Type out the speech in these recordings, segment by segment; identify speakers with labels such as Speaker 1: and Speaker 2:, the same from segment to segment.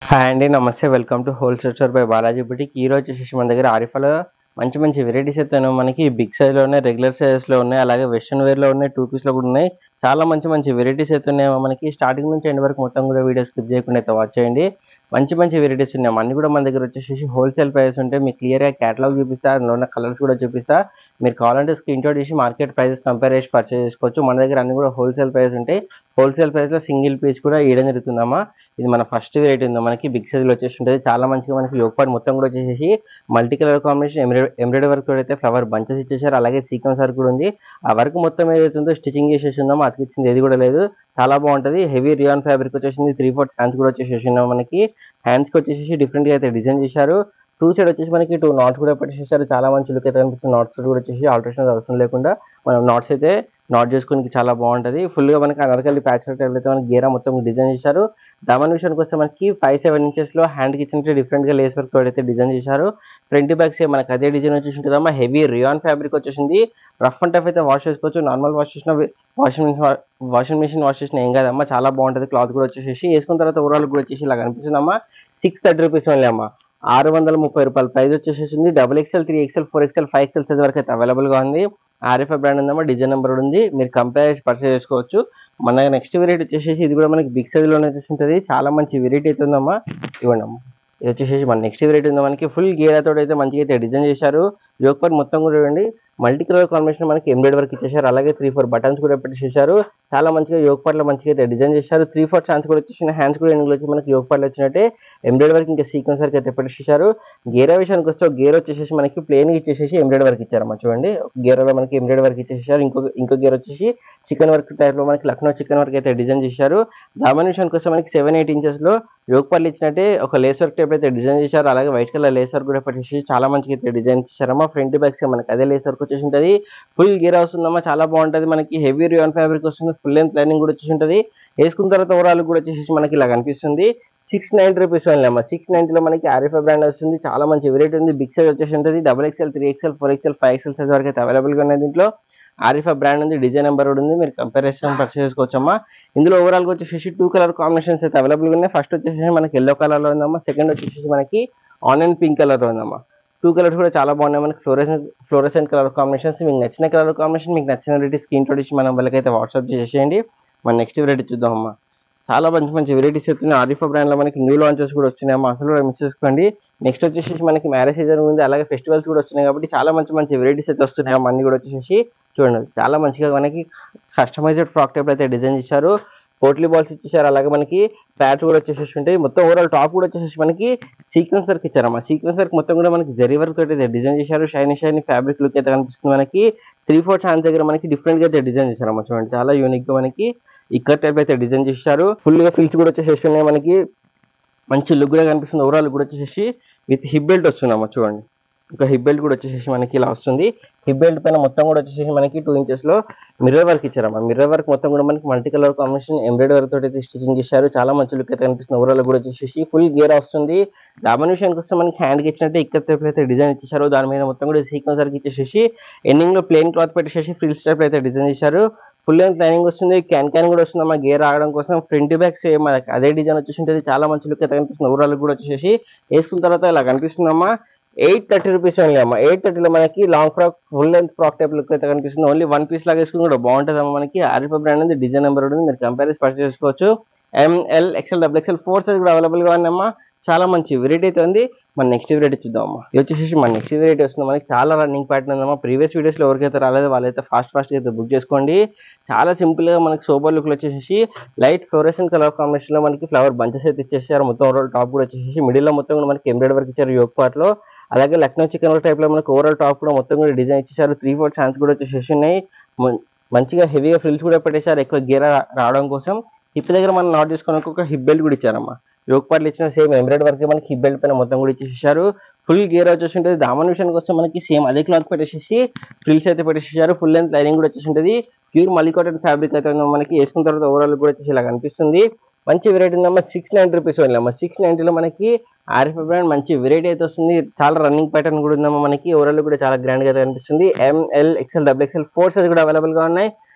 Speaker 1: Hi అండి, నమస్తే. Welcome to wholesale store by Balaji boutique. ఈ రోజు వచ్చేసి మన దగ్గర ఆరిఫాలో మంచి మంచి వెరైటీస్ అయితే మనకి బిగ్ సైజ్లో ఉన్నాయి, రెగ్యులర్ సైజెస్లో ఉన్నాయి, అలాగే వెస్ట్రన్ వేర్లో ఉన్నాయి, 2 పీస్లో కూడా ఉన్నాయి. చాలా మంచి మంచి వెరైటీస్ అయితే ఉన్నాయి మనకి. స్టార్టింగ్ నుంచి ఎండ్ వరకు మొత్తం కూడా వీడియో స్కిప్ చేయకుండా అయితే వాచ్ చేయండి. మంచి మంచి వెరైటీస్ ఉన్నాయి. అన్ని కూడా మన దగ్గర వచ్చేసి హోల్సేల్ ప్రైస్ ఉంటాయి. మీకు క్లియర్గా క్యాటలాగ్ చూపిస్తా, అందులో ఉన్న కలర్స్ కూడా చూపిస్తా. మీరు కావాలంటే స్క్రీన్ షాట్ చేసి మార్కెట్ ప్రైసెస్ కంపేర్ చేసి పర్చేస్ చేసుకోవచ్చు. మన దగ్గర అన్ని కూడా హోల్సేల్ ప్రైస్ ఉంటాయి. హోల్సేల్ ప్రైస్లో సింగిల్ పీస్ కూడా ఇవ్వడం జరుగుతుందమ్మా. ఇది మన ఫస్ట్ వెరైటీ ఉందా మనకి బిగ్ సైజ్లో వచ్చేసి ఉంటుంది. చాలా మంచిగా మనకి యోగపాటు మొత్తం కూడా వచ్చేసి multi colour combination embroidery work కూడా అయితే ఫ్లవర్ బంచెస్ ఇచ్చేసారు. అలాగే సీక్వెన్స్ వర్క్ కూడా ఉంది. ఆ వర్క్ మొత్తం ఏదైతే ఉందో స్టిచింగ్ చేసేసి ఉందామో అతికిచ్చింది ఏది కూడా లేదు. చాలా బాగుంటుంది. హెవీ రియాన్ ఫ్యాబ్రిక్ వచ్చేసింది. 3/4 హ్యాండ్స్ కూడా వచ్చేసి ఉన్నాం మనకి. హ్యాండ్స్కి వచ్చేసి డిఫరెంట్గా అయితే డిజైన్ చేశారు. 2 సైడ్ వచ్చేసి మనకి 2 నాట్స్ కూడా పెట్టేసారు. చాలా మంచి లుక్ అయితే కనిపిస్తుంది. నాట్స్ కూడా వచ్చేసి ఆల్టరేషన్ అవసరం లేకుండా మనం నాట్స్ అయితే నాట్ చేసుకోవడానికి చాలా బాగుంటుంది. ఫుల్గా మనకి అనర్కలి ప్యాచ్ అయితే మనకి గేరా మొత్తం డిజైన్ చేశారు. దామన్ విషయానికి వస్తే మనకి 5-7 ఇంచెస్లో హ్యాండ్కి ఇచ్చినట్టు డిఫరెంట్గా లేస్ వర్క్ తోడు అయితే డిజైన్ చేశారు. ఫ్రంట్ బ్యాక్ సేమ్ మనకి అదే డిజైన్ వచ్చేసి ఉంటుందమ్మా. హెవీ రియాన్ ఫ్యాబ్రిక్ వచ్చేసింది. రఫ్ అండ్ టఫ్ అయితే వాష్ చేసుకోవచ్చు. నార్మల్ వాష్ చేసిన వాషింగ్ మిషన్ వాష్ చేసిన ఏం కాదమ్మా. చాలా బాగుంటుంది. క్లాత్ కూడా వచ్చేసి వేసుకున్న తర్వాత ఓవరాల్ కూడా వచ్చేసి ఇలా కనిపిస్తుందమ్మా. 630 రూపీస్ ఓన్లీ అమ్మా. 630 రూపాయలు ప్రైస్ వచ్చేసింది. XXL, 3XL, 4XL, 5XL size వరకు అయితే అవైలబుల్గా ఉంది. ఆర్ఎఫ్ఐ బ్రాండ్ ఉందమ్మా. డిజైన్ నెంబర్ ఉంది. మీరు కంపేర్ చేసి పర్చేస్ చేసుకోవచ్చు. మన నెక్స్ట్ వెరైటీ వచ్చేసి ఇది కూడా మనకి బిగ్ సైజ్లోనే వచ్చేసి ఉంటుంది. చాలా మంచి వెరైటీ అయితే ఉందమ్మా. ఇవ్వండి అమ్మా. ఇది వచ్చేసి మన నెక్స్ట్ వెరైటీ ఉందా మనకి. ఫుల్ గేరాతో అయితే మంచిగా అయితే డిజైన్ చేశారు. యోగపాట్ మొత్తం కూడా చూడండి మల్టీ కలర్ కాంబినేషన్ మనకి ఎంబ్రాయిడరీ వర్క్ ఇచ్చేసారు. అలాగే 3-4 బటన్స్ కూడా పెట్టేసారు. చాలా మంచిగా యోగపాట్లో మంచిగా అయితే డిజైన్ చేశారు. 3/4 హ్యాండ్స్ కూడా వచ్చేసిన హ్యాండ్స్ కూడా ఎన్నికలు వచ్చి మనకి యోగపాట్లో వచ్చినట్టే ఎంబ్రాయిడరీ వర్క్ ఇంకా సీక్వెన్స్ వర్క్ అయితే పెట్టేసారు. గేరా విషయానికి వస్తే గేర్ వచ్చేసి మనకి ప్లేన్ ఇచ్చేసి ఎంబ్రాయిడరీ వర్క్ ఇచ్చారమ్మా. చూడండి గేరాలో మనకి ఎంబ్రాయిడరీ వర్క్ ఇచ్చేసారు. ఇంకో గేర్ వచ్చేసి చికెన్ వర్క్ టైప్ లో మనకి లక్నో చికెన్ వర్క్ అయితే డిజైన్ చేశారు. దామన్ విషయానికి వస్తే మనకి 7-8 ఇంచెస్లో యోగపాట్లు ఇచ్చినట్టే ఒక లేస్ వర్క్ టైప్ అయితే డిజైన్ చేశారు. అలాగే వైట్ కలర్ లేస్ వర్క్ కూడా పెట్టేసి చాలా మంచిగా అయితే డిజైన్ చేశారమ్మా. ఫ్రంట్ బ్యాక్ మనకి అదే లేస్ వర్క్ వచ్చేసి ఉంటుంది. ఫుల్ గేర్ వస్తుందమ్మా. చాలా బాగుంటుంది. మనకి హెవీ రియాన్ ఫ్యాబ్రిక్ వస్తుంది. ఫుల్ లెంత్ లైనింగ్ కూడా వచ్చేసి ఉంటుంది. వేసుకున్న తర్వాత ఓవరాల్ కూడా వచ్చేసి మనకి ఇలా కనిపిస్తుంది. 690 రూపీస్ ఓన్లీ అమ్మా. 690లో మనకి ఆర్ఎఫ్ఐ బ్రాండ్ వస్తుంది. చాలా మంచి వెరైటీ ఉంది. బిగ్ సైజ్ వచ్చేసి ఉంటుంది. XXL, 3XL, 4XL, 5XL size వరకు అయితే అవైలబుల్గా ఉన్నాయి. దీంట్లో ఆర్ఎఫ్ఐ బ్రాండ్ ఉంది. డిజైన్ నెంబర్ కూడా ఉంది. మీరు కంపారిజన్ పర్చేస్ చేసుకోవచ్చమ్మా. ఇందులో ఓవరాల్గా వచ్చేసి 2 కలర్ కాంబినేషన్స్ అయితే అవైలబుల్గా ఉన్నాయి. ఫస్ట్ వచ్చేసి మనకి ఎల్లో కలర్లో ఉందమ్మా. సెకండ్ వచ్చేసి మనకి ఆనియన్ పింక్ కలర్లో ఉందమ్మా. 2 కలర్స్ కూడా చాలా బాగున్నాయి. మనకి ఫ్లోరెసెంట్ కలర్ కాంబినేషన్స్. మీకు నచ్చిన కలర్ కాంబినేషన్, మీకు నచ్చిన వెరైటీ స్క్రీన్ షాట్ ఇచ్చి మనం వాళ్ళకైతే వాట్సాప్ చేసేయండి. మన నెక్స్ట్ వెరైటీ చూద్దామమ్మా. చాలా మంచి మంచి వెరైటీస్ వస్తున్నాయి. ఆరిఫా బ్రాండ్ లో మనకి న్యూ లాంచెస్ కూడా వస్తున్నాయమ్మా. అసలు కూడా మిస్ చేసుకోండి. నెక్స్ట్ వచ్చేసి మనకి మ్యారేజ్ సీజన్ ఉంది. అలాగే ఫెస్టివల్స్ కూడా వస్తున్నాయి కాబట్టి చాలా మంచి మంచి వెరైటీస్ అయితే వస్తున్నాయి. అన్ని కూడా వచ్చేసి చూడండి చాలా మంచిగా మనకి కస్టమైజ్డ్ ఫ్రాక్ టైప్ అయితే డిజైన్ చేశారు. పోట్లీ బాల్స్ ఇచ్చేసారు. అలాగే మనకి ప్యాచ్ కూడా వచ్చేసి ఉంటాయి. మొత్తం ఓవరాల్ టాప్ కూడా వచ్చేసి మనకి సీక్వెన్స్ వర్క్ ఇచ్చారమ్మా. సీక్వెన్స్ వర్క్ మొత్తం కూడా మనకి జరీ వర్క్ అయితే డిజైన్ చేశారు. షైనీ ఫ్యాబ్రిక్ లుక్ అయితే కనిపిస్తుంది. మనకి 3/4 హ్యాండ్స్ దగ్గర మనకి డిఫరెంట్ గా అయితే డిజైన్ చేశారమ్మా. చూడండి చాలా యూనిక్ గా మనకి ఇక్కడ టైప్ అయితే డిజైన్ చేశారు. ఫుల్ గా ఫిల్స్ కూడా వచ్చేసి ఉన్నాయి. మనకి మంచి లుక్ గా కనిపిస్తుంది. ఓవరాల్ కూడా వచ్చేసి విత్ హిప్ బెల్ట్ వస్తుందమ్మా. చూడండి ఒక హిప్ బెల్ట్ కూడా వచ్చేసి మనకి ఇలా వస్తుంది. హిప్ బెల్ట్ పైన మొత్తం కూడా వచ్చేసి మనకి 2 ఇంచెస్లో మిర్రర్ వర్క్ ఇచ్చారమ్మా. మిర్రర్ వర్క్ మొత్తం కూడా మనకి multi colour combination embroidery work తోటి అయితే స్టిచింగ్ చేశారు. చాలా మంచి లుక్ అయితే కనిపిస్తుంది. ఓవరాల్ కూడా వచ్చేసి ఫుల్ గేర్ వస్తుంది. దామన్ విషయానికి వస్తే మనకి హ్యాండ్కి ఇచ్చినట్టే ఇక్కడ టైప్ అయితే డిజైన్ ఇచ్చేసారు. దాని మీద మొత్తం కూడా సీక్వెన్స్ వర్క్ ఇచ్చేసి ఎండింగ్ లో ప్లెయిన్ క్లాత్ పెట్టేసి ఫ్రిల్స్ టైప్ అయితే డిజైన్ చేశారు. ఫుల్ లెంత్ లైనింగ్ వస్తుంది. క్యాన్ కూడా వస్తుందమ్మా. గేర్ ఆగడం కోసం ఫ్రంట్ బ్యాక్ సేమ్ అదే డిజైన్ వచ్చేసి ఉంటుంది. చాలా మంచి లుక్ అయితే కనిపిస్తుంది. ఓవరాల్ కూడా వచ్చేసి వేసుకున్న తర్వాత ఇలా కనిపిస్తుందమ్మా. 830 రూపీస్ ఓన్లీ అమ్మా. 830లో మనకి long frock full length frock type look అయితే కనిపిస్తుంది. ఓన్లీ 1 పీస్ లాగా వేసుకుని కూడా బాగుంటుంది అమ్మా. మనకి ఆరిఫా బ్రాండ్ ఉంది. డిజైన్ నెంబర్ ఉంది. మీరు కంపేర్ పర్చేస్ చేసుకోవచ్చు. ML, XL, XXL 4 సైజ్ కూడా అవైలబుల్గా ఉన్నాయమ్మా. చాలా మంచి వెరైటీ అయితే ఉంది. మన నెక్స్ట్ వెరైటీ చూద్దామమ్మా. ఇది వచ్చేసి మన నెక్స్ట్ వెరైటీ వస్తుంది. మనకి చాలా రన్నింగ్ ప్యాటర్న్ ఉందమ్మా. ప్రీవియస్ వీడియోస్లో ఎవరికైతే రాలేదు వాళ్ళైతే ఫాస్ట్ అయితే బుక్ చేసుకోండి. చాలా సింపుల్ గా మనకి సోబర్ లుక్ వచ్చేసి లైట్ ఫ్లోరెసెంట్ కలర్ కాంబినేషన్ లో మనకి ఫ్లవర్ బంచెస్ అయితే ఇచ్చేసారు. మొత్తం ఓవరాల్ టాప్ కూడా వచ్చేసి మిడిల్ లో మొత్తం కూడా మనకి ఎంబ్రాయిడరీ వర్క్ ఇచ్చారు యోగ్ పార్ట్ లో. అలాగే లక్నో చికెన్ వర్క్ టైప్ లో మనకి ఓవరాల్ టాప్ కూడా మొత్తం కూడా డిజైన్ ఇచ్చేసారు. 3/4 హ్యాండ్స్ కూడా వచ్చేసి ఉన్నాయి. మంచిగా హెవీగా ఫ్రిల్స్ కూడా పెట్టేశారు ఎక్కువ గేర్ రావడం కోసం. హిప్ దగ్గర మనం నాట్ చేసుకుని ఒక హిప్ బెల్ట్ కూడా ఇచ్చారమ్మా. యోగ్ పార్ట్లు ఇచ్చిన సేమ్ ఎంబ్రాయిడరీ వర్క్ మనకి హిప్ బెల్ట్ పైన మొత్తం కూడా ఇచ్చేసారు. ఫుల్ గేర్ వచ్చేసి ఉంటుంది. దామన్ విషయానికి వస్తే మనకి సేమ్ అదే క్లాత్ పెట్టేసి ఫ్రిల్స్ అయితే పెట్టేసారు. ఫుల్ లెంత్ లైనింగ్ కూడా వచ్చేసి ఉంటుంది. ప్యూర్ మల్లి కాటన్ ఫ్యాబ్రిక్ అయితే మనకి వేసుకున్న తర్వాత ఓవరాల్ కూడా వచ్చేసి ఇలా కనిపిస్తుంది. మంచి వెరైటీ ఉందమ్మా. 690 రూపీస్ ఓన్లీ అమ్మా. 690లో మనకి ఆర్ఎఫ్ఐ బ్రాండ్ మంచి వెరైటీ అయితే వస్తుంది. చాలా రన్నింగ్ ప్యాటర్న్ కూడా ఉందమ్మా. మనకి ఓవరాల్ కూడా చాలా గ్రాండ్ గా కనిపిస్తుంది. ML, XL, XXL 4 సైజ్ కూడా అవైలబుల్ గా ఉన్నాయి.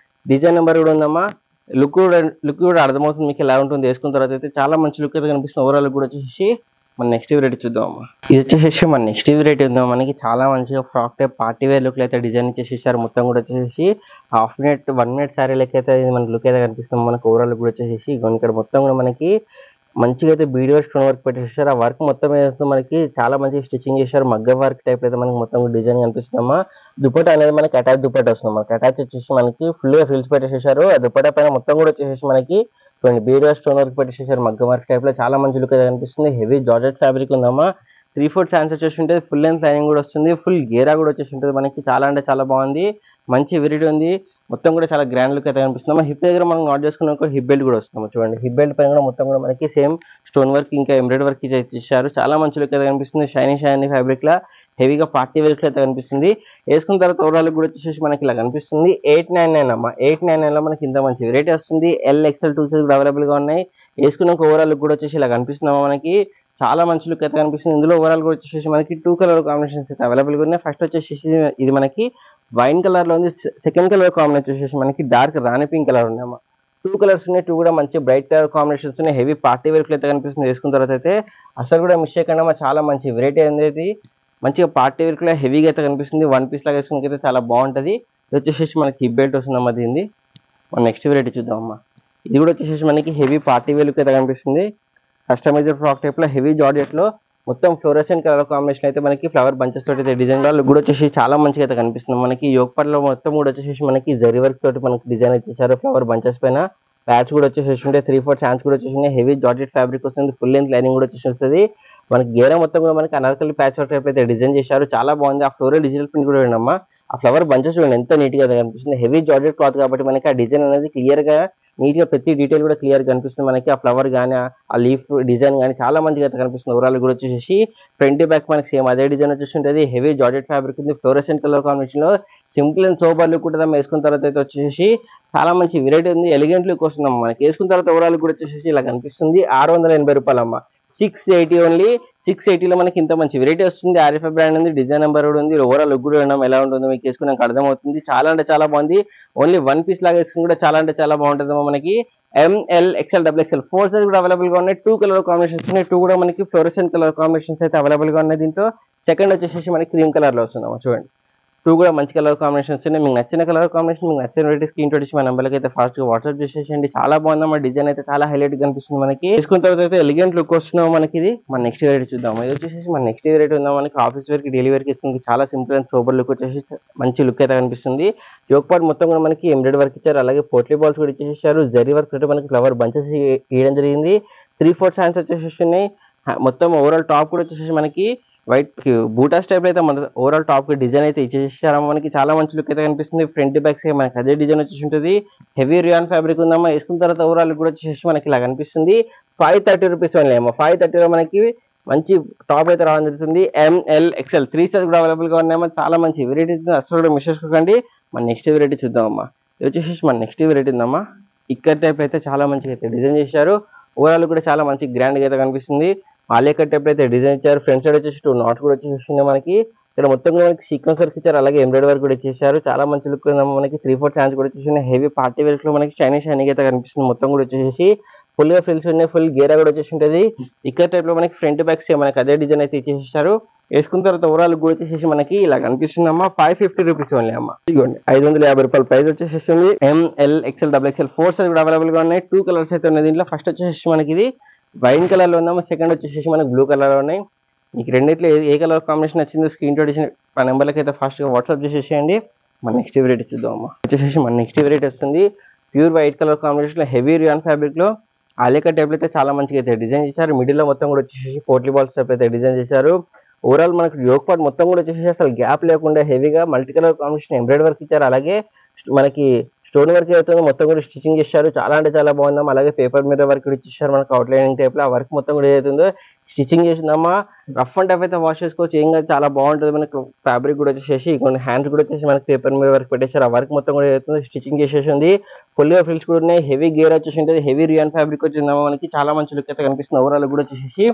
Speaker 1: డిజైన్ నెంబర్ కూడా ఉందమ్మా. లుక్ కూడా అర్థమవుతుంది మీకు ఎలా ఉంటుంది వేసుకున్న తర్వాత అయితే చాలా మంచి లుక్ అయితే కనిపిస్తుంది. ఓవరాల్ కూడా వచ్చేసి మన నెక్స్ట్ వెరైటీ చూద్దాం అమ్మా. ఇది వచ్చేసి మన నెక్స్ట్ వెరైటీ ఉందాం. మనకి చాలా మంచిగా frock type party wear look అయితే డిజైన్ ఇచ్చేసేసారు. మొత్తం కూడా వచ్చేసి హాఫ్ మినిట్ 1 మినిట్ శారీ లెక్క అయితే మనకి లుక్ అయితే కనిపిస్తుంది. మనకు ఓవరాల్ కూడా వచ్చేసి ఇక్కడ మొత్తం కూడా మనకి మంచిగా అయితే బీడీ వర్క్ స్టోన్ వర్క్ పెట్టేసారు. ఆ వర్క్ మొత్తం ఏదైతే మనకి చాలా మంచిగా స్టిచ్చింగ్ చేశారు. మగ్గ వర్క్ టైప్ అయితే మనకి మొత్తం డిజైన్ కనిపిస్తుందమ్మా. దుపట్టా అనేది మనకి అటాచ్ దుపట్టా వస్తుంది. మనకి అటాచ్ వచ్చేసి మనకి ఫుల్ గా ఫ్రిల్స్ పెట్టేసేసారు. ఆ దుపట్టా పైన మొత్తం కూడా వచ్చేసి మనకి బీడీ వర్క్ స్టోన్ వర్క్ పెట్టేసేసారు. మగ్గ వర్క్ టైప్ లో చాలా మంచి లుక్ అయితే కనిపిస్తుంది. హెవీ జార్జెట్ ఫ్యాబ్రిక్ ఉందమ్మా. 3/4 హ్యాండ్స్ వచ్చేసి ఉంటుంది. ఫుల్ లెంత్ లైనింగ్ కూడా వస్తుంది. ఫుల్ గేరా కూడా వచ్చేసి ఉంటుంది. మనకి చాలా అంటే చాలా బాగుంది. మంచి వెరైటీ ఉంది. మొత్తం కూడా చాలా గ్రాండ్ లుక్ అయితే కనిపిస్తుంది. హిప్ దగ్గర మనం నాట్ చేసుకున్న హిప్ బెల్ట్ కూడా వస్తుంది. చూడండి హిప్ బెల్ట్ పైన కూడా మొత్తం కూడా మనకి సేమ్ స్టోన్ వర్క్ ఇంకా ఎంబ్రాయిడరీ వర్క్ ఇచ్చారు. చాలా మంచి లుక్ అయితే కనిపిస్తుంది. షైనీ ఫ్యాబ్రిక్ లా హెవీగా పార్టీ వేర్ అయితే కనిపిస్తుంది. వేసుకున్న తర్వాత ఓవరాల్ కూడా వచ్చేసి మనకి ఇలా కనిపిస్తుంది. 899 అమ్మా. 899 లో మనకి ఇంత మంచి వెరైటీ వస్తుంది. LXL 2 సైజ్ కూడా అవైలబుల్ గా ఉన్నాయి. వేసుకున్నాక ఓవరాల్ కూడా వచ్చేసి ఇలా కనిపిస్తున్నామా మనకి చాలా మంచి లుక్ అయితే కనిపిస్తుంది. ఇందులో ఓవరాల్ కూడా వచ్చేసి మనకి 2 కలర్ కాంబినేషన్స్ అయితే అవైలబుల్ గా ఉన్నాయి. ఫస్ట్ వచ్చేసి ఇది మనకి వైన్ కలర్ లో ఉంది. సెకండ్ కలర్ కాంబినేషన్ వచ్చేసి మనకి డార్క్ రాణి పింక్ కలర్ ఉన్నాయమ్మా. 2 కలర్స్ ఉన్నాయి. 2 కూడా మంచి బ్రైట్ కలర్ కాంబినేషన్స్ ఉన్నాయి. హెవీ పార్టీ వేర్ అయితే కనిపిస్తుంది. వేసుకున్న తర్వాత అయితే అసలు కూడా మిస్ చేయకుండా చాలా మంచి వెరైటీ అనేది మంచిగా పార్టీ వేర్ కూడా హెవీగా అయితే కనిపిస్తుంది. 1 పీస్ లాగా వేసుకుని అయితే చాలా బాగుంటది. ఇది వచ్చేసి మనకి హిప్ బెల్ట్ వస్తుందమ్మా. దీన్ని మన నెక్స్ట్ వెరైటీ చూద్దామమ్మా. ఇది కూడా వచ్చేసి మనకి హెవీ పార్టీ వేర్ అయితే కనిపిస్తుంది. కస్టమైజ్డ్ ఫ్రాక్ టైప్ లో హెవీ జార్జెట్ లో మొత్తం ఫ్లోరెసెంట్ కలర్ కాంబినేషన్ అయితే మనకి ఫ్లవర్ బంచెస్ తోటి అయితే డిజైన్ కూడా వచ్చేసి చాలా మంచిగా అయితే కనిపిస్తుంది. మనకి యోగ్ పార్ట్ లో మొత్తం కూడా వచ్చేసి మనకి జరీ వర్క్ తోటి మనకి డిజైన్ ఇచ్చేసారు. ఫ్లవర్ బంచెస్ పైన ప్యాడ్స్ కూడా వచ్చేసి ఉంటాయి. 3/4 హ్యాండ్స్ కూడా వచ్చేసి హెవీ జార్జెట్ ఫ్యాబ్రిక్ వస్తుంది. ఫుల్ లెంత్ లైనింగ్ కూడా వచ్చేసి వస్తుంది. మనకి గేర మొత్తం కూడా మనకి అనార్కలి ప్యాచ్ వర్క్ టైప్ అయితే డిజైన్ చేశారు. చాలా బాగుంది. ఆ ఫ్లోరల్ డిజిటల్ ప్రింట్ కూడా వినమ్మా. ఆ ఫ్లవర్ బంచెస్ చూడండి ఎంత నీట్ గా కనిపిస్తుంది. హెవీ జార్జెట్ క్లాత్ కాబట్టి మనకి ఆ డిజైన్ అనేది క్లియర్ గా నీట్ గా ప్రతి డీటెయిల్ కూడా క్లియర్ కనిపిస్తుంది. మనకి ఆ ఫ్లవర్ గానీ ఆ లీఫ్ డిజైన్ కానీ చాలా మంచిగా అయితే కనిపిస్తుంది. ఓవరాల్ కూడా వచ్చేసి ఫ్రంట్ బ్యాక్ మనకి సేమ్ అదే డిజైన్ వచ్చేసి ఉంటుంది. హెవీ జార్జెట్ ఫ్యాబ్రిక్ ఉంది. ఫ్లోరెసెంట్ కలర్ కాంబినేషన్ లో సింపుల్ అండ్ సోబర్ లుక్ కూడా వేసుకున్న తర్వాత అయితే వచ్చేసి చాలా మంచి వెరైటీ ఉంది. ఎలిగెంట్ లుక్ వస్తుంది. మనకి వేసుకున్న తర్వాత ఓవరాల్ కూడా వచ్చేసి ఇలా కనిపిస్తుంది. 680 రూపాయలు అమ్మ. 680 ఓన్లీ. 680లో మనకి ఇంత మంచి వెరైటీ వస్తుంది. ఆర్ఎఫ్ఐ బ్రాండ్ ఉంది. డిజైన్ నెంబర్ కూడా ఉంది. ఓవరాల్ లుక్ కూడా ఎలా ఉంటుందో మీకు వేసుకున్నాక అర్థమవుతుంది. చాలా అంటే చాలా బాగుంది. ఓన్లీ 1 పీస్ లాగా వేసుకుని కూడా చాలా అంటే చాలా బాగుంటుంది. మనకి ML XL XXL 4 సైజ్ కూడా అవైలబుల్ గా ఉన్నాయి. 2 కలర్ కాంబినేషన్స్ ఉన్నాయి. 2 కూడా మనకి ఫ్లోరెసెంట్ కలర్ కాంబినేషన్స్ అయితే అవైలబుల్ గా ఉన్నాయి. దీంట్లో సెకండ్ వచ్చేసి మనకి క్రీమ్ కలర్ లో వస్తున్నాము. చూడండి 2 కూడా మంచి కలర్ కాంబినేషన్స్ ఉన్నాయి. మీకు నచ్చిన కలర్ కాంబినేషన్ మీకు నచ్చిన వెరైటీ స్క్రీన్ తోటి మన నెంబర్కి అయితే ఫాస్ట్ గా వాట్సాప్ చేసేయండి. చాలా బాగుంది. మన డిజైన్ అయితే చాలా హైలైట్ కనిపిస్తుంది. మనకి తీసుకున్న తర్వాత అయితే ఎలిగెంట్ లుక్ వస్తున్నాం. మనకి ఇది మన నెక్స్ట్ వెరైటీ చూద్దాం. ఇది వచ్చేసి మన నెక్స్ట్ వెరైటీ ఉందాం. మనకి ఆఫీస్ వేర్ కి డైలీ వేర్ కి తీసుకుని చాలా సింపుల్ అండ్ సూపర్ లుక్ వచ్చేసి మంచి లుక్ అయితే కనిపిస్తుంది. యోగ్ పార్ట్ మొత్తం కూడా మనకి ఎంబ్రాయిడరీ వర్క్ ఇచ్చారు. అలాగే పోట్లీ బాల్స్ కూడా ఇచ్చేసారు. జరీ వర్క్ తోటి మనకి ఫ్లవర్ బంచెస్ ఇవ్వడం జరిగింది. 3/4 హ్యాండ్స్ వచ్చేసి ఉన్నాయి. మొత్తం ఓవరాల్ టాప్ కూడా వచ్చేసి మనకి వైట్ బూటాస్ టైప్ అయితే మన ఓవరాల్ టాప్ డిజైన్ అయితే ఇచ్చేసారు. మనకి చాలా మంచి లుక్ అయితే కనిపిస్తుంది. ఫ్రంట్ బ్యాక్ సైడ్ మనకి అదే డిజైన్ వచ్చేసి ఉంటుంది. హెవీ రియాన్ ఫ్యాబ్రిక్ ఉందమ్మా. వేసుకున్న తర్వాత ఓవరాల్ కూడా వచ్చేసి మనకి ఇలా కనిపిస్తుంది. 530 రూపీస్ ఓన్లీ అమ్మా. 530లో మనకి మంచి టాప్ అయితే రావడం జరుగుతుంది. ML XL 3 సైజ్ కూడా అవైలబుల్ గా ఉన్నాయమ్మా. చాలా మంచి వెరైటీ అసలు కూడా మిస్ చేసుకోకండి. మన నెక్స్ట్ వెరైటీ చూద్దామమ్మా. ఇది వచ్చేసి మన నెక్స్ట్ వెరైటీ ఉందమ్మా. ఇక్కడ టైప్ అయితే చాలా మంచిగా అయితే డిజైన్ చేశారు. ఓవరాల్ కూడా చాలా మంచి గ్రాండ్ గా అయితే కనిపిస్తుంది. ఆలియా టైప్ అయితే డిజైన్ ఇచ్చారు. ఫ్రంట్ సైడ్ వచ్చేసి 2 నాట్స్ కూడా వచ్చేసి మనకి ఇక్కడ మొత్తం కూడా మనకి సీక్వెన్స్ వర్క్ ఇచ్చారు. అలాగే ఎంబ్రాయిడరీ వర్క్ కూడా ఇచ్చేసారు. చాలా మంచి లుక్ ఉందమ్మా. మనకి 3/4 హ్యాండ్స్ కూడా వచ్చేసి హెవీ పార్టీ వర్క్ లో మనకి షైనింగ్ అయితే కనిపిస్తుంది. మొత్తం కూడా వచ్చేసి ఫుల్ గా ఫ్రిల్స్ ఉన్నాయి. ఫుల్ గేరా కూడా వచ్చేసి ఉంటుంది. ఇక్కడ టైప్ లో మనకి ఫ్రంట్ బ్యాక్ మనకి అదే డిజైన్ అయితే ఇచ్చేసారు. వేసుకున్న తర్వాత ఓవరాల్ కూడా వచ్చేసి మనకి ఇలా కనిపిస్తుంది అమ్మా. 550 రూపీస్ ఓన్లీ అమ్మా. ఇదిగోండి 550 రూపాయల ప్రైస్ వచ్చేసి ML XL XXL 4 సైజ్ కూడా అవైలబుల్ గా ఉన్నాయి. 2 కలర్స్ అయితే ఉన్నాయి. దీంట్లో ఫస్ట్ వచ్చేసి మనకి ఇది వైన్ కలర్ లో ఉందమ్మా. సెకండ్ వచ్చేసి మనకి బ్లూ కలర్ లో ఉన్నాయి. మీకు రెండిట్లో ఏ కలర్ కాంబినేషన్ వచ్చిందో స్క్రీన్ తోటి ఆ నెంబర్లకి అయితే ఫాస్ట్ గా వాట్సాప్ చేసేసేయండి. మన నెక్స్ట్ వెరైటీ చూద్దాం అమ్మా. వచ్చేసి మన నెక్స్ట్ వెరైటీ వస్తుంది. ప్యూర్ వైట్ కలర్ కాంబినేషన్ లో హెవీ రియాన్ ఫ్యాబ్రిక్ లో ఆలియా టైప్ అయితే చాలా మంచిగా అయితే డిజైన్ చేశారు. మిడిల్ లో మొత్తం కూడా వచ్చేసి పోట్లీ బాల్స్ టైప్ అయితే డిజైన్ చేశారు. ఓవరాల్ మనకి యోగ్ పార్ట్ మొత్తం కూడా వచ్చేసి అసలు గ్యాప్ లేకుండా హెవీగా multi colour combination embroidery work ఇచ్చారు. అలాగే మనకి స్టోన్ వర్క్ అవుతుంది. మొత్తం కూడా స్టిచింగ్ చేశారు. చాలా అంటే చాలా బాగుందమ్మా. అలాగే పేపర్ మీద వర్క్ కూడా ఇచ్చేసారు. మనకి అవుట్లైనింగ్ టైప్ లో ఆ వర్క్ మొత్తం కూడా ఏదైతుందో స్టిచింగ్ చేసిందమ్మా. రఫ్ అండ్ టైప్ అయితే వాష్ చేసుకోవచ్చు. ఏం కాదు, చాలా బాగుంటుంది. మనకి ఫ్యాబ్రిక్ కూడా వచ్చేసి కొన్ని హ్యాండ్స్ కూడా వచ్చేసి మనకి పేపర్ మీద వర్క్ పెట్టేశారు. ఆ వర్క్ మొత్తం కూడా ఏదైతుందో స్టిచింగ్ చేసేసి ఉంది. ఫుల్ గా ఫ్రిల్స్ కూడా ఉన్నాయి. హెవీ గేర్ వచ్చేసి ఉంటుంది. హెవీ రియాన్ ఫ్యాబ్రిక్ వచ్చిందమ్మా. మనకి చాలా మంచి లుక్ అయితే కనిపిస్తుంది. ఓవరాల్ కూడా వచ్చేసి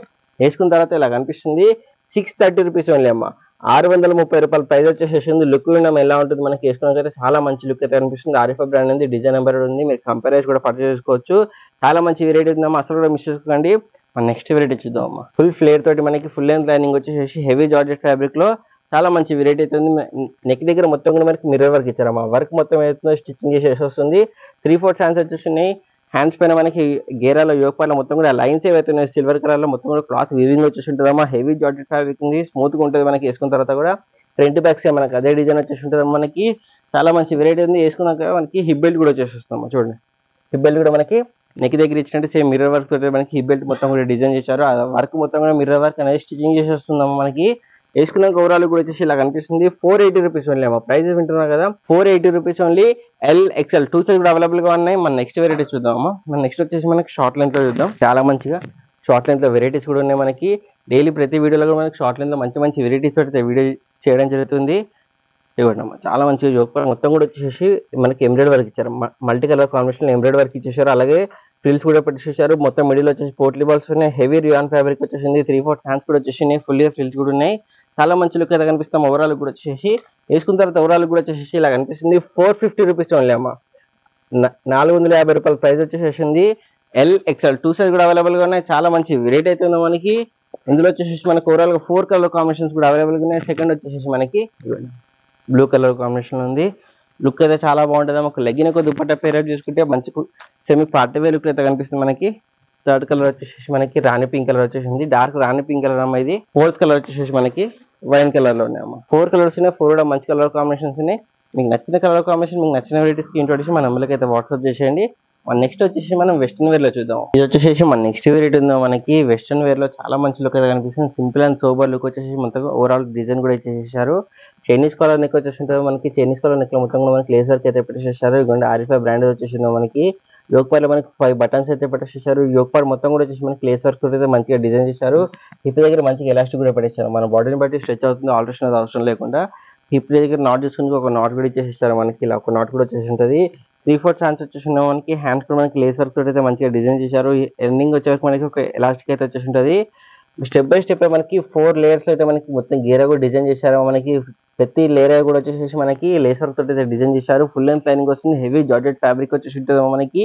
Speaker 1: వేసుకున్న తర్వాత ఇలా కనిపిస్తుంది. 630 రూపీస్ ఓన్లీ అమ్మా. రూ. 630 ప్రైస్ వచ్చేసేసి ఉంది. లుక్ వినడం ఎలా ఉంటుంది మనకి వేసుకోవడానికి చాలా మంచి లుక్ అయితే కనిపిస్తుంది. ఆరిఫా బ్రాండ్ ఉంది, డిజైన్ నెంబర్ ఉంది, మీరు కంపేర్ చేసి కూడా పర్చేస్ చేసుకోవచ్చు. చాలా మంచి వెరైటీ ఉందమ్మా, అసలు కూడా మిస్ చేసుకోకండి. మన నెక్స్ట్ వెరైటీ చూద్దాం అమ్మా. ఫుల్ ఫ్లేర్ తోటి మనకి ఫుల్ లెంత్ లైనింగ్ వచ్చేసి హెవీ జార్జెట్ ఫ్యాబ్రిక్ లో చాలా మంచి వెరైటీ అయితే ఉంది. నెక్ దగ్గర మొత్తం కూడా మనకి మిర్రర్ వర్క్ ఇచ్చారమ్మా. వర్క్ మొత్తం ఏదైతుందో స్టిచ్చింగ్ చేసి వస్తుంది. 3/4 హ్యాండ్స్ వచ్చేసినాయి. హ్యాండ్స్ పైన మనకి గేరాలో యోగపాల మొత్తం కూడా లైన్స్ ఏవైతే ఉన్నాయి సిల్వర్ కలర్ లో మొత్తం కూడా క్లాత్ వీవింగ్ వచ్చేసి ఉంటుందమ్మా. హెవీ జార్జెట్ ఫ్యాబ్రిక్ ఉంది, స్మూత్ గా ఉంటుంది మనకి వేసుకున్న తర్వాత కూడా. ఫ్రంట్ బ్యాక్ సైడ్ మనకి అదే డిజైన్ వచ్చేసి ఉంటుంది మనకి. చాలా మంచి వెరైటీ ఉంది. వేసుకున్నాక మనకి హిప్ బెల్ట్ కూడా వచ్చేస్తున్నాం చూడండి. హిప్ బెల్ట్ కూడా మనకి నెక్ దగ్గర ఇచ్చినట్టు సేమ్ మిర్రర్ వర్క్ మనకి హిప్ బెల్ట్ మొత్తం కూడా డిజైన్ చేశారు. ఆ వర్క్ మొత్తం కూడా మిర్రర్ వర్క్ అనేది స్టిచింగ్ చేసి వస్తుందమ్మా మనకి. వేసుకున్నాక ఓవరాల్ కూడా వచ్చేసి ఇలా కనిపిస్తుంది. 480 రూపీస్ ఓన్లీ అమ్మా. ప్రైస్ వింటున్నారు కదా, 480 రూపీస్ ఓన్లీ. XL 2 సైజ్ కూడా అవైలబుల్ గా ఉన్నాయి. మన నెక్స్ట్ వెరైటీ చూద్దామమ్మా. మన నెక్స్ట్ వచ్చేసి మనకి షార్ట్ లెంత్ లో చూద్దాం. చాలా మంచిగా షార్ట్ లెంత్ లో వెరైటీస్ కూడా ఉన్నాయి మనకి. డైలీ ప్రతి వీడియోలో కూడా మనకి షార్ట్ లెంత్ లో మంచి మంచి వెరైటీస్ తోటి వీడియో చేయడం జరుగుతుంది. ఇవ్వండి అమ్మా, చాలా మంచిగా జోక్ మొత్తం కూడా వచ్చేసి మనకి ఎంబ్రాయిడరీ వర్క్ ఇచ్చారు. Multi colour combination embroidery work ఇచ్చేసారు. అలాగే ఫ్రిల్స్ కూడా పెట్టేసారు. మొత్తం మిడిల్ వచ్చేసి పోట్లీ బాల్స్ ఉన్నాయి. హెవీ రియాన్ ఫ్యాబ్రిక్ వచ్చేసింది. 3/4 హ్యాండ్స్ కూడా వచ్చేసి ఫుల్ ఫ్రిల్స్ కూడా ఉన్నాయి. చాలా మంచి లుక్ అయితే కనిపిస్తాం. ఓవరాల్ కూడా వచ్చేసి వేసుకున్న తర్వాత ఓవరాల్ కూడా వచ్చేసి ఇలా కనిపిస్తుంది. 450 రూపీస్ ఓన్లీ అమ్మా. 450 రూపాయల ప్రైస్ వచ్చేసేసింది. XL 2 సైజ్ కూడా అవైలబుల్ గా ఉన్నాయి. చాలా మంచి వెరైటీ అయితే ఉంది మనకి. ఇందులో వచ్చేసి మనకి ఓవరాల్ గా 4 కలర్ కాంబినేషన్స్ కూడా అవైలబుల్ గా ఉన్నాయి. సెకండ్ వచ్చేసి మనకి బ్లూ కలర్ కాంబినేషన్ ఉంది. లుక్ అయితే చాలా బాగుంటుంది. ఒక లెగ్గిన్ ఒక దుపట్టా పేరప్ చేసుకుంటే మంచి సెమీ పార్టీ వేర్ లుక్ అయితే కనిపిస్తుంది మనకి. థర్డ్ కలర్ వచ్చేసి మనకి రాణి పింక్ కలర్ వచ్చేసింది. డార్క్ రాణి పింక్ కలర్ అమ్మ ఇది. ఫోర్త్ కలర్ వచ్చేసి మనకి వైన్ కలర్ లో ఉన్నాయి అమ్మ. 4 కలర్స్ ఉన్నాయి. 4 కూడా మంచి కలర్ కాంబినేషన్స్ ఉన్నాయి. మీకు నచ్చిన కలర్ కాంబినేషన్, మీకు నచ్చిన వెరైటీస్ కి ఇంట్రొడ్యూస్ మన నెంబర్కి అయితే వాట్సాప్ చేసేయండి. మన నెక్స్ట్ వచ్చేసి మనం వెస్టర్న్ వేర్ లో చూద్దాం. ఇది వచ్చేసి మన నెక్స్ట్ వెరైటీ ఉందో మనకి. వెస్టర్న్ వేర్ లో చాలా మంచి లుక్ అయితే కనిపిస్తుంది. సింపుల్ అండ్ సోబర్ లుక్ వచ్చేసి మొత్తం ఓవరాల్ డిజైన్ కూడా ఇచ్చేసారు. చైనీస్ కాలర్ నెక్ వచ్చేసి ఉంటుంది మనకి. చైనీస్ కాలర్ నెక్ లో మొత్తం కూడా మనకి లేస్ వర్క్ అయితే పెట్టేసేసారు. ఇదిగోండి ఆరిఫా బ్రాండ్ వచ్చేసిందో మనకి. యోక్ పార్ట్ లో మనకి 5 బటన్స్ అయితే పెట్టేసేసారు. యోక్ పార్ట్ మొత్తం కూడా వచ్చేసి మనకి లేస్ వర్క్ తోటి అయితే మంచిగా డిజైన్ చేశారు. హిప్ దగ్గర మంచిగా ఎలాస్టిక్ కూడా పెట్టేశారు. మన బాడీని బట్టి స్ట్రెచ్ అవుతుంది, ఆల్టరేషన్ అది అవసరం లేకుండా. హిప్ దగ్గర నాట్ చేసుకుని ఒక నాట్ కూడా ఇచ్చేసేసారు మనకి. ఇలా ఒక నాట్ కూడా వచ్చేసి ఉంటుంది. 3/4 హ్యాండ్స్ వచ్చేసి మనకి. హ్యాండ్స్ కూడా మనకి లేస్ వర్క్ తోటి అయితే మంచిగా డిజైన్ చేశారు. ఎండింగ్ వచ్చేసి మనకి ఒక ఎలాస్టిక్ అయితే వచ్చేసి ఉంటుంది. స్టెప్ బై స్టెప్ మనకి 4 లేయర్స్ లో అయితే మనకి మొత్తం గేరా కూడా డిజైన్ చేశారు మనకి. ప్రతి లేయర్ కూడా వచ్చేసి మనకి లేస్ వర్క్ తోటి అయితే డిజైన్ చేశారు. ఫుల్ లెంత్ లైనింగ్ వస్తుంది. హెవీ జార్జెట్ ఫ్యాబ్రిక్ వచ్చేసి ఉంటుంది మనకి.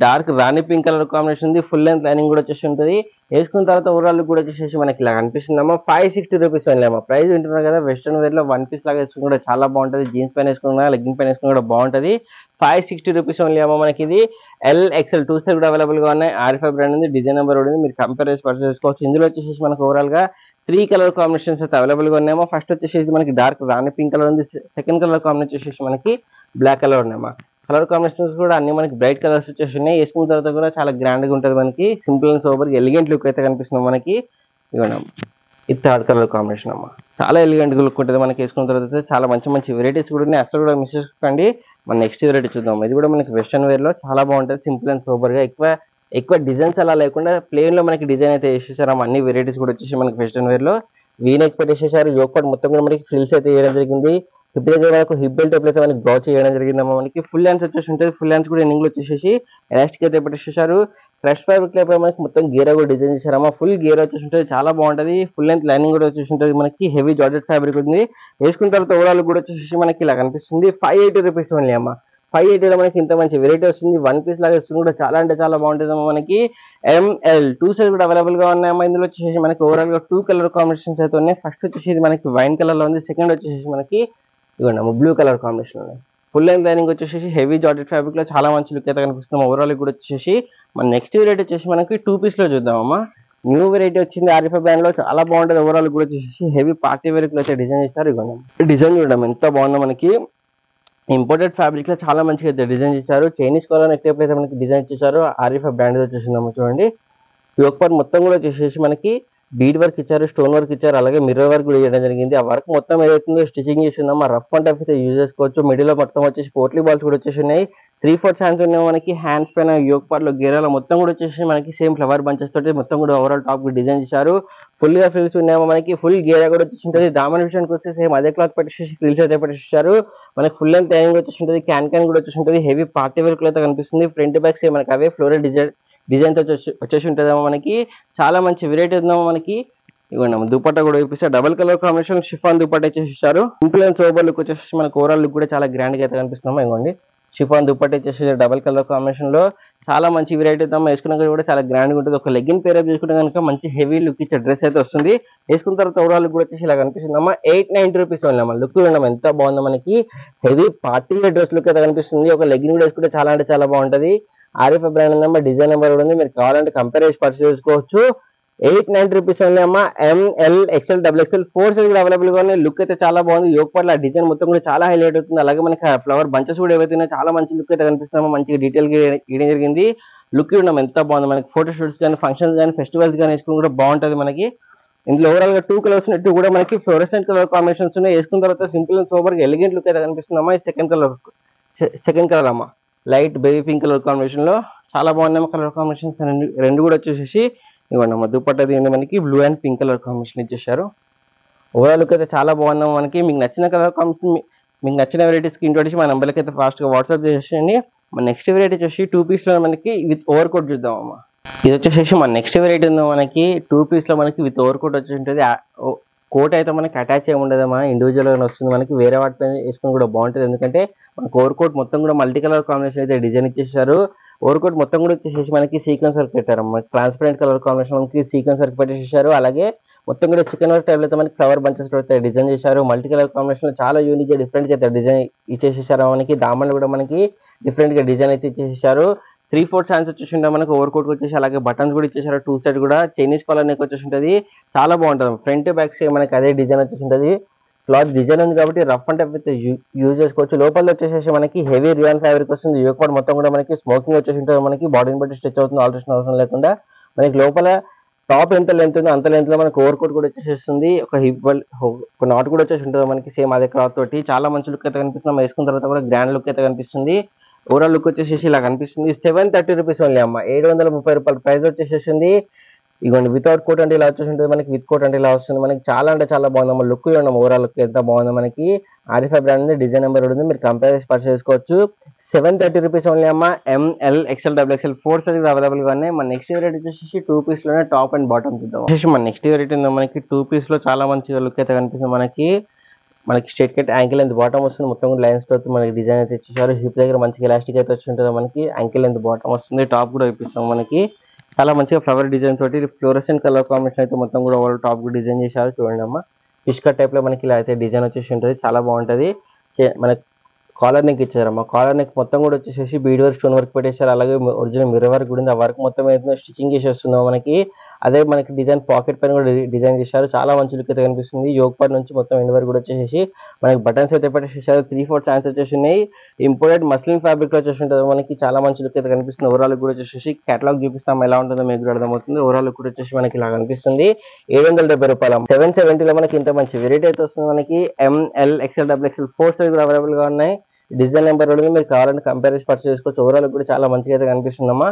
Speaker 1: డార్క్ రాణి పింక్ కలర్ కాంబినేషన్ ఉంది. ఫుల్ లెంత్ లైనింగ్ కూడా వచ్చేసి ఉంటుంది. వేసుకున్న తర్వాత ఓవరాల్ కూడా వచ్చేసి మనకి ఇలా కనిపిస్తుందమ్మా. 560 రూపీస్ ఓన్లీ అమ్మా. ప్రైస్ వింటున్నారు కదా. వెస్టర్న్ వేర్ లో 1 పీస్ లాగా వేసుకుని కూడా చాలా బాగుంటుంది. జీన్స్ పైన వేసుకున్నా, లెగ్గింగ్ పైన వేసుకుని కూడా బాగుంటుంది. 560 రూపీస్ ఓన్లీ అమ్మా మనకి. ఇది XL 2 సైజ్ కూడా అవైలబుల్ గా ఉన్నాయి. ఆరిఫా బ్రాండ్ ఉంది, డిజైన్ నెంబర్ ఉంది, మీరు కంపేర్ చేసి పర్చేస్ చేసుకోవచ్చు. ఇందులో వచ్చేసి మనకి ఓవరాల్ గా 3 కలర్ కాంబినేషన్స్ అయితే అవైలబుల్ గా ఉన్నాయమ్మా. ఫస్ట్ వచ్చేసి మనకి డార్క్ రాణి పింక్ కలర్ ఉంది. సెకండ్ కలర్ కాంబినేషన్ వచ్చేసి మనకి బ్లాక్ కలర్ ఉన్నాయమ్మా. కలర్ కాంబినేషన్స్ కూడా అన్ని మనకి బ్రైట్ కలర్స్ వచ్చేసి ఉన్నాయి. వేసుకున్న తర్వాత కూడా చాలా గ్రాండ్ గా ఉంటుంది మనకి. Simple and sober elegant look అయితే కనిపిస్తుంది మనకి. ఇవ్వండి, ఇది థర్డ్ కలర్ కాంబినేషన్ అమ్మా. చాలా ఎలిగెంట్ గా లుక్ ఉంటుంది మనకి. వేసుకున్న తర్వాత చాలా మంచి మంచి వెరైటీస్ కూడా ఉన్నాయి. అసలు కూడా మిస్ చేసుకోండి. మన నెక్స్ట్ వెరైటీ చూద్దాం. ఇది కూడా మనకి వెస్టర్న్ వేర్ లో చాలా బాగుంటుంది. సింపుల్ అండ్ సోబర్ గా ఎక్కువ డిజైన్స్ అలా లేకుండా ప్లేన్ లో మనకి డిజైన్ అయితే వేసేసారు. అన్ని వెరైటీస్ కూడా వచ్చేసి మనకి వెస్టర్న్ వేర్ లో వీనెక్ పెట్టేసేసారు. యోక్ పార్ట్ మొత్తం కూడా మనకి ఫ్రిల్స్ అయితే వేయడం జరిగింది. హిప్ దగ్గర మనకు హిప్ బెల్ట్ అయితే మనకి బ్రౌ చేయడం జరిగిందమ్మా మనకి. ఫుల్ హ్యాండ్స్ వచ్చేసి ఉంటుంది. ఫుల్ హ్యాండ్స్ కూడా ఎండింగ్ లో వచ్చేసి ఎలాస్టిక్ అయితే పెట్టేసేసారు. ఫ్రెష్ ఫ్యాబ్రిక్ లో మనకి మొత్తం గేరా కూడా డిజైన్ చేశారమ్మా. ఫుల్ గేరా వచ్చేసి ఉంటుంది. చాలా బాగుంటుంది. ఫుల్ లెంత్ లైనింగ్ కూడా వచ్చేసి ఉంటుంది మనకి. హెవీ జార్జెట్ ఫ్యాబ్రిక్ ఉంది. వేసుకున్న తర్వాత ఓవరాల్ కూడా వచ్చేసి మనకి ఇలా కనిపిస్తుంది. 580 రూపీస్ ఓన్లీ అమ్మా. 580 మనకి ఇంత మంచి వెరైటీ వస్తుంది. 1 పీస్ లాగా వస్తుంది కూడా చాలా అంటే చాలా బాగుంటుంది అమ్మా మనకి. ML 2 సైజ్ కూడా అవైలబుల్ గా ఉన్నాయమ్మా. ఇందులో వచ్చేసి మనకి ఓవరాల్ గా 2 కలర్ కాంబినేషన్స్ అయితే ఉన్నాయి. ఫస్ట్ వచ్చేసి మనకి వైన్ కలర్ లో ఉంది. సెకండ్ వచ్చేసి మనకి ఇవ్వండి బ్లూ కలర్ కాంబినేషన్ ఉన్నాయి. ఫుల్ లెంత్ లైనింగ్ వచ్చేసి హెవీ జార్జెట్ ఫ్యాబ్రిక్ లో చాలా మంచి లుక్ అయితే కనిపిస్తుంది. ఓవరాల్ కూడా వచ్చేసి మన నెక్స్ట్ వెరైటీ వచ్చేసి మనకి 2 పీస్ లో చూద్దామమ్మా. న్యూ వెరైటీ వచ్చింది ఆరిఫా బ్రాండ్ లో. చాలా బాగుంటుంది. ఓవరాల్ కూడా వచ్చేసి హెవీ పార్టీ వేర్ అయితే డిజైన్ చేశారు. ఇవ్వండి, డిజైన్ చూడడం ఎంత బాగుందో మనకి. ఇంపోర్టెడ్ ఫ్యాబ్రిక్ లో చాలా మంచిగా అయితే డిజైన్ చేశారు. చైనీస్ కాలర్ నెక్ టైప్ అయితే మనకి డిజైన్ చేశారు. ఆరిఫా బ్రాండ్ వచ్చేసిందమ్మా చూడండి. యోక్ పార్ట్ మొత్తం కూడా వచ్చేసి మనకి బీడ్ వర్క్ ఇచ్చారు, స్టోన్ వర్క్ ఇచ్చారు, అలాగే మిర్రర్ వర్క్ కూడా చేయడం జరిగింది. ఆ వర్క్ మొత్తం ఏదైతుందో స్టిచింగ్ చేసిందమ్మా. రఫ్ అండ్ టఫ్ అయితే యూజ్ చేసుకోవచ్చు. మిడిల్ లో మొత్తం వచ్చేసి పోట్లీ బాల్స్ కూడా వచ్చేసి ఉన్నాయి. 3/4 హ్యాండ్స్ ఉన్నాయి మనకి. హ్యాండ్స్ పైన యోక్ పార్ట్ లో గేరాలో మొత్తం కూడా వచ్చేసి మనకి సేమ్ ఫ్లవర్ బంచెస్ తోటి మొత్తం కూడా ఓవరాల్ టాప్ డిజైన్ చేశారు. ఫుల్ గా ఫ్రిల్స్ ఉన్నాయేమో మనకి. ఫుల్ గేరా కూడా వచ్చేసి ఉంటుంది. దామన్ విషయానికి వస్తే సేమ్ అదే క్లాత్ పెట్టేసి ఫ్రిల్స్ అయితే పెట్టేసారు మనకి. ఫుల్ లెంత్ లైనింగ్ వచ్చేసి ఉంటుంది. క్యాన్ కూడా వచ్చేసి ఉంటుంది. హెవీ పార్టీ వర్క్ అయితే కనిపిస్తుంది. ఫ్రంట్ బ్యాక్ సేమ్ మనకి అవే ఫ్లోరల్ డిజైన్ తో వచ్చేసి ఉంటుందేమో మనకి. చాలా మంచి వెరైటీ ఉందేమో మనకి. ఇవ్వండి అమ్మ, దుపట్టా కూడా చూపిస్తారు. Double colour combination chiffon dupatta ఇచ్చేసారు. సింపుల్ అండ్ సోబర్ లుక్ వచ్చేసి మనకు ఓవరాల్ లుక్ కూడా చాలా గ్రాండ్ గా అయితే కనిపిస్తున్నాం. ఇవ్వండి షిఫాన్ దుపట్టా ఇచ్చేసి డబుల్ కలర్ కాంబినేషన్ లో చాలా మంచి వెరైటీ అయితే వేసుకున్నాక కూడా చాలా గ్రాండ్ గా ఉంటుంది. ఒక లెగ్గిన్ పేరప్ చేసుకుంటే కనుక మంచి హెవీ లుక్ ఇచ్చే డ్రెస్ అయితే వస్తుంది. వేసుకున్న తర్వాత ఓవరాల్ లుక్ కూడా వచ్చేసి ఇలా కనిపిస్తుంది అమ్మా. 890 రూపీస్ ఓన్లీ అమ్మ. లుక్ చూడండి ఎంత బాగుందో, మనకి హెవీ పార్టీ డ్రెస్ లుక్ అయితే కనిపిస్తుంది. ఒక లెగ్గిన్ కూడా వేసుకుంటే చాలా అంటే చాలా బాగుంటది. RF brand number, design number కూడా ఉంది. మీరు కావాలంటే కంపేర్ చేసి పర్చేస్ చేసుకోవచ్చు. 890 రూపీస్ ఓన్లీ అమ్మా. ML XL XXL 4 సైజ్ కూడా అవైలబుల్ గా ఉన్నాయి. లుక్ అయితే చాలా బాగుంది. యోగ్ పట్ల డిజైన్ మొత్తం కూడా చాలా హైలైట్ అవుతుంది. అలాగే మనకి ఫ్లవర్ బంచెస్ కూడా ఏవైతే చాలా మంచి లుక్ అయితే కనిపిస్తున్నామో, మంచిగా డీటెయిల్ గా ఇవ్వడం జరిగింది. లుక్ ఉండడం ఎంత బాగుంది. మనకి ఫోటో షూట్స్ కానీ, ఫంక్షన్స్ కానీ, ఫెస్టివల్స్ కానీ వేసుకుని కూడా బాగుంటది. మనకి ఇందులో ఓవరాల్ గా 2 కలర్స్ ఉన్నట్టు కూడా మనకి ఫ్లోరెసెంట్ కలర్ కాంబినేషన్స్ ఉన్నాయి. వేసుకున్న తర్వాత సింపుల్ అండ్ సూపర్ గా ఎలిగెంట్ లుక్ అయితే కనిపిస్తుందమ్మా. ఈ సెకండ్ కలర్ అమ్మా, light baby pink colour combination లో చాలా బాగున్నాయి కలర్ కాంబినేషన్స్ రెండు కూడా వచ్చేసి. ఇవ్వండి అమ్మ, దుపట్టా మనకి blue and pink colour combination ఇచ్చేసారు. ఓవరాల్ లుక్ అయితే చాలా బాగున్నాం. మనకి మీకు నచ్చిన కలర్ కాంబినేషన్, మీకు నచ్చిన వెరైటీస్ స్క్రీన్ షాట్ మా నెంబర్కి అయితే ఫాస్ట్ గా వాట్సాప్ చేసేయండి. మన నెక్స్ట్ వెరైటీ వచ్చేసి 2 పీస్ లో మనకి విత్ ఓవర్ కోట్ చూద్దాం అమ్మా. ఇది వచ్చేసి మన నెక్స్ట్ వెరైటీ ఉందో మనకి 2 పీస్ లో మనకి విత్ ఓవర్ కోట్ వచ్చి ఉంటుంది. కోట్ అయితే మనకి అటాచ్ ఏమి ఉండదమ్మా, ఇండివిజువల్ గా వస్తుంది. మనకి వేరే వాటిపైన వేసుకుని కూడా బాగుంటుంది. ఎందుకంటే మనకి ఓవర్ కోట్ మొత్తం కూడా మల్టీ కలర్ కాంబినేషన్ అయితే డిజైన్ ఇచ్చేసారు. ఓవర్ కోట్ మొత్తం కూడా వచ్చేసి మనకి సీక్వెన్స్ వర్క్ పెట్టారమ్మా. ట్రాన్స్పరెంట్ కలర్ కాంబినేషన్ మనకి సీక్వెన్స్ వర్క్ పెట్టేసారు. అలాగే మొత్తం కూడా చికెన్ వర్క్ టైప్ అయితే మనకి ఫ్లవర్ బంచెస్ అయితే డిజైన్ చేశారు. మల్టీ కలర్ కాంబినేషన్ లో చాలా యూనిక్ గా డిఫరెంట్ గా అయితే డిజైన్ ఇచ్చేసేసారు. మనకి దామన్లు కూడా మనకి డిఫరెంట్ గా డిజైన్ అయితే ఇచ్చేసారు. 3/4 హ్యాండ్స్ వచ్చేసి ఉంటాయి మనకి ఓవర్ కోట్ వచ్చేసి. అలాగే బటన్స్ కూడా ఇచ్చేసారు. 2 సైడ్ కూడా చైనీస్ కాలర్ నెక్ వచ్చేసి ఉంటుంది. చాలా బాగుంటుంది. ఫ్రంట్ బ్యాక్ సైడ్ మనకి అదే డిజైన్ వచ్చేసి ఉంటుంది. క్లాత్ డిజైన్ ఉంది కాబట్టి రఫ్ అండ్ టఫ్ అయితే యూజ్ చేసుకోవచ్చు. లోపల వచ్చేసి మనకి హెవీ రియాన్ ఫ్యాబ్రిక్ వస్తుంది. యోగ్ పార్ట్ మొత్తం కూడా మనకి స్మోకింగ్ వచ్చేసి ఉంటుంది. మనకి బాడీని బట్టి స్ట్రెచ్ అవుతుంది, ఆల్టరేషన్ అవసరం లేకుండా. మనకి లోపల టాప్ ఎంత లెంత్ ఉందో అంత లెంత్ లో మనకి ఓవర్ కోట్ కూడా వచ్చేసేస్తుంది. ఒక హిప్ ఒక నాట్ కూడా వచ్చేసి ఉంటుంది మనకి సేమ్ అదే క్లాత్ తోటి. చాలా మంచి లుక్ అయితే కనిపిస్తుంది. వేసుకున్న తర్వాత కూడా గ్రాండ్ లుక్ అయితే కనిపిస్తుంది. ఓవరాల్ లుక్ వచ్చేసి ఇలా కనిపిస్తుంది. 730 రూపీస్ ఓన్లీ అమ్మ. 730 రూపాయల ప్రైస్ వచ్చేసేసింది. ఇవ్వండి వితౌట్ కోట్ అంటే ఇలా వచ్చేసి ఉంటుంది. మనకి విత్ కోట్ అంటే ఇలా వస్తుంది. మనకి చాలా అంటే చాలా బాగుంది అమ్మ. లుక్ ఇవ్వండి ఓవరాల్ లుక్ ఎంత బాగుంది. మనకి ఆర్ఎఫ్ బ్రాండ్ ఉంది, డిజైన్ నెంబర్ ఉంది. మీరు కంపేర్ చేసి పర్చేస్ చేసుకోవచ్చు. 730 రూపీస్ ఓన్లీ అమ్మ. ML XL XXL 4 size available గా ఉన్నాయి. మన నెక్స్ట్ వెరైటీ వచ్చేసి 2 పీస్ లోనే టాప్ అండ్ బాటమ్ చూద్దాం. మన నెక్స్ట్ వెరైటీ ఉందో మనకి 2 పీస్ లో చాలా మంచిగా లుక్ అయితే కనిపిస్తుంది. మనకి straight cut ankle length bottom వస్తుంది. మొత్తం కూడా లైన్స్ తో మనకి డిజైన్ అయితే ఇచ్చేసారు. హిప్ దగ్గర మంచిగా ఎలాస్టిక్ అయితే వచ్చి ఉంటుంది. మనకి యాంకిల్ లెంత్ బాటమ్ వస్తుంది. టాప్ కూడా ఇప్పిస్తాం. మనకి చాలా మంచిగా ఫ్లవర్ డిజైన్ తోటి ఫ్లోరెసెంట్ కలర్ కాంబినేషన్ అయితే మొత్తం కూడా ఓవర్ టాప్ కూడా డిజైన్ చేశారు. చూడండి అమ్మ, ఫిష్ కట్ టైప్ లో మనకి ఇలా అయితే డిజైన్ వచ్చేసి ఉంటుంది. చాలా బాగుంటది. మనకి కాలర్ నెక్ ఇచ్చారమ్మా. కాలర్ నెక్ మొత్తం కూడా వచ్చేసి బీడ్ వర్క్, స్టోన్ వర్క్ పెట్టేశారు. అలాగే ఒరిజినల్ మిర్రర్ వర్క్ కూడా ఉంది. ఆ వర్క్ మొత్తం అయితే స్టిచింగ్ చేసి వస్తుందో మనకి. అదే మనకి డిజైన్ పాకెట్ పైన కూడా డిజైన్ చేశారు. చాలా మంచి లుక్ అయితే కనిపిస్తుంది. యోగ్ పార్ట్ నుంచి మొత్తం ఎండ్ వరకు కూడా వచ్చేసి మనకి బటన్స్ అయితే పెట్టేసారు. 3/4 హ్యాండ్స్ వచ్చేసి ఉన్నాయి. ఇంపోర్టెడ్ మస్లిన్ ఫ్యాబ్రిక్ లో వచ్చేసి ఉంటుంది. మనకి చాలా మంచి లుక్ అయితే కనిపిస్తుంది. ఓవరాల్ కూడా వచ్చేసి కేటలాగ్ చూపిస్తాం ఎలా ఉంటుందో మీకు కూడా అర్థమవుతుంది. ఓవరాల్ కూడా వచ్చేసి మనకి ఇలా కనిపిస్తుంది. 770 రూపాయలు. 770 లో మనకి ఇంత మంచి వెరైటీ అయితే వస్తుంది. మనకి ML XL XXL 4 సైజ్ కూడా అవైలబుల్ గా ఉన్నాయి. డిజైన్ నెంబర్ కూడా మీరు కావాలంటే కంపేర్ చేసి పర్చేస్ చేసుకోవచ్చు. ఓవరాల్ కూడా చాలా మంచిగా అయితే కనిపిస్తుందమ్మా.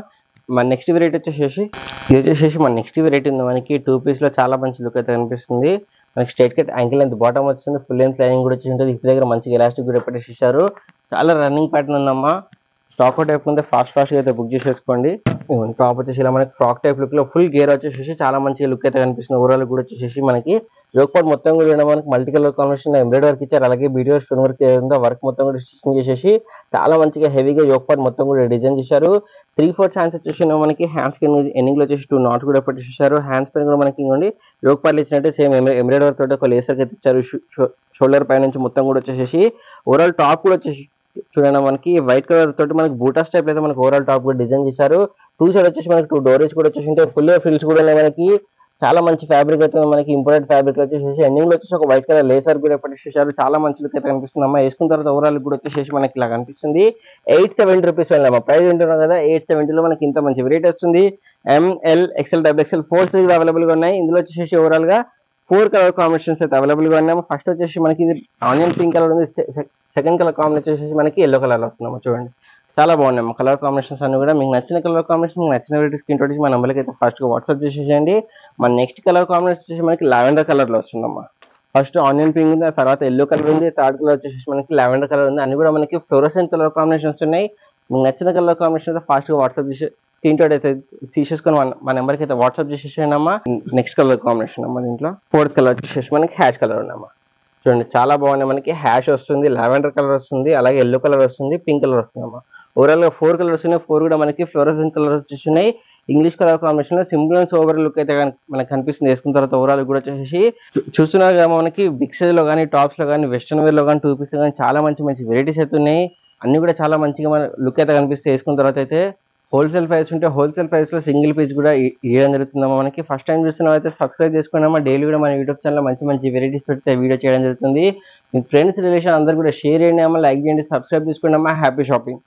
Speaker 1: మన నెక్స్ట్ వెరైటీ వచ్చేసి మన నెక్స్ట్ వెరైటీ ఉంది. మనకి 2 పీస్ లో చాలా మంచి లుక్ అయితే కనిపిస్తుంది. మనకి straight cut ankle length bottom వచ్చింది. ఫుల్ లెంత్ లైనింగ్ కూడా వచ్చి ఉంటుంది. హిప్ దగ్గర మంచిగా ఎలాస్టిక్ కూడా పెట్టేసారు. చాలా రన్నింగ్ ప్యాటర్న్ ఉందమ్మా. స్టాక్ టైప్ ఉంటే ఫాస్ట్ గా అయితే బుక్ చేసేసుకోండి. టాప్ వచ్చేసి ఇలా మనకి ఫ్రాక్ టైప్ లుక్ లో ఫుల్ గేర్ వచ్చేసి చాలా మంచిగా లుక్ అయితే కనిపిస్తుంది. ఓవరాల్ కూడా వచ్చేసి మనకి యోగ్ పార్ట్ మొత్తం కూడా మనకి multi colour combination embroidery work ఇచ్చారు. అలాగే బీడ్ వర్క్, స్టోన్ వర్క్ ఏదో వర్క్ మొత్తం కూడా స్టిచింగ్ చేసేసి చాలా మంచిగా హెవీగా యోగ్ పార్ట్ మొత్తం కూడా డిజైన్ చేశారు. 3/4 హ్యాండ్స్ వచ్చేసి మనకి హ్యాండ్స్ ఎండింగ్ లో వచ్చేసి 2 నాట్ కూడా పెట్టేసారు. హ్యాండ్స్ పైన కూడా మనకి ఇంకోండి యోగ్ పార్ట్ ఇచ్చినట్టు సేమ్ ఎంబ్రాయిడరీ వర్క్ తోటి ఒక లేసర్ అయితే ఇచ్చారు. షోల్డర్ పై నుంచి మొత్తం కూడా వచ్చేసి ఓవరాల్ టాప్ కూడా వచ్చేసి చూడండి మనకి వైట్ కలర్ తోటి మనకి బూటాస్ టైప్ అయితే మనకి ఓవరాల్ టాప్ కూడా డిజైన్ చేశారు. 2 సైడ్ వచ్చేసి మనకి 2 డోరేజ్ కూడా వచ్చేసి ఉంటాయి. ఫుల్ ఫ్రిల్స్ కూడా ఉన్నాయి. మనకి చాలా మంచి ఫ్యాబ్రిక్ అయితే మనకి ఇంపోర్టెడ్ ఫ్యాబ్రిక్ వచ్చేసి ఎండింగ్ లో వచ్చేసి ఒక వైట్ కలర్ లేసర్ కూడా పెట్టేసారు. చాలా మంచి లుక్ అయితే కనిపిస్తుంది అమ్మా. వేసుకున్న తర్వాత ఓవరాల్ కూడా వచ్చేసి మనకి ఇలా కనిపిస్తుంది. 870 రూపీస్ అమ్మా. ప్రైస్ వింటున్నాం కదా, 870 లో మనకి ఇంత మంచి వెరైటీ వస్తుంది. ML XL XXL 4 size available గా ఉన్నాయి. ఇందులో వచ్చేసి ఓవరాల్ గా 4 కలర్ కాంబినేషన్స్ అయితే అవైలబుల్ గా ఉన్నాయి. ఫస్ట్ వచ్చేసి మనకి ఆనియన్ పింక్ కలర్ ఉంది. సెకండ్ కలర్ కాంబినేషన్ వచ్చేసి మనకి ఎల్లో కలర్ వస్తుందమ్మా. చూడండి చాలా బాగున్నాయి కలర్ కాంబినేషన్స్ అన్ని కూడా. మీకు నచ్చిన కలర్ కాంబినేషన్, మీకు నచ్చిన వెరైటీ స్క్రీన్ షాట్ మా నెంబర్కి అయితే ఫస్ట్ గా వాట్సాప్ చేసేయండి. మన నెక్స్ట్ కలర్ కాంబినేషన్ వచ్చేసి మనకి లావెండర్ కలర్ లో వస్తుందమ్మా. ఫస్ట్ ఆనియన్ పింక్ ఉంది, ఆ తర్వాత ఎల్లో కలర్ ఉంది, థర్డ్ కలర్ వచ్చేసి మనకి లావెండర్ కలర్ ఉంది. అన్ని కూడా మనకి ఫ్లోరోసెంట్ కలర్ కాంబినేషన్స్ ఉన్నాయి. మీకు నచ్చిన కలర్ కాంబినేషన్ అయితే ఫాస్ట్ గా వాట్సాప్ స్క్రీన్ షాట్ అయితే తీసేసుకొని మా నెంబర్కి అయితే వాట్సాప్ చేసేసానమ్మా. నెక్స్ట్ కలర్ కాంబినేషన్ అమ్మా, దీంట్లో 4th కలర్ వచ్చేసి మనకి హ్యాష్ కలర్ ఉన్నామా. చూడండి చాలా బాగున్నాయి. మనకి హ్యాష్ వస్తుంది, లావెండర్ కలర్ వస్తుంది, అలాగే ఎల్లో కలర్ వస్తుంది, పింక్ కలర్ వస్తుందమ్మా. ఓవరాల్ గా 4 కలర్స్ ఉన్నాయి. 4 కూడా మనకి ఫ్లోరసెంట్ కలర్ వచ్చేసినాయి. ఇంగ్లీష్ కలర్ కాంబినేషన్ లో సింపుల్ అండ్ సోబర్ లుక్ అయితే మనకి కనిపిస్తుంది. వేసుకున్న తర్వాత ఓవరాల్ కూడా వచ్చేసి చూస్తున్నారు కదా మనకి బిగ్ సైజ్ లో కానీ, టాప్స్ లో కానీ, వెస్టర్న్ వేర్ లో కానీ, 2 పీస్ లో కానీ చాలా మంచి మంచి వెరైటీస్ అయితే ఉన్నాయి. అన్ని కూడా చాలా మంచిగా మన లుక్ అయితే కనిపిస్తే వేసుకున్న తర్వాత అయితే హోల్సేల్ ప్రైస్ ఉంటే హోల్సేల్ ప్రైస్ లో సింగిల్ పీస్ కూడా ఇవ్వడం జరుగుతుందమ్మా. మనకి ఫస్ట్ టైం చూస్తున్నా అయితే సబ్స్క్రైబ్ చేసుకున్నామా. డైలీ కూడా మన యూట్యూబ్ ఛానల్ మంచి మంచి వెరైటీస్ పెడితే వీడియో చేయడం జరుగుతుంది. మీ ఫ్రెండ్స్ రిలేషన్ అందరు కూడా షేర్ చేయండి అమ్మా, లైక్ చేయండి, సబ్స్క్రైబ్ చేసుకోండి అమ్మా. Happy shopping.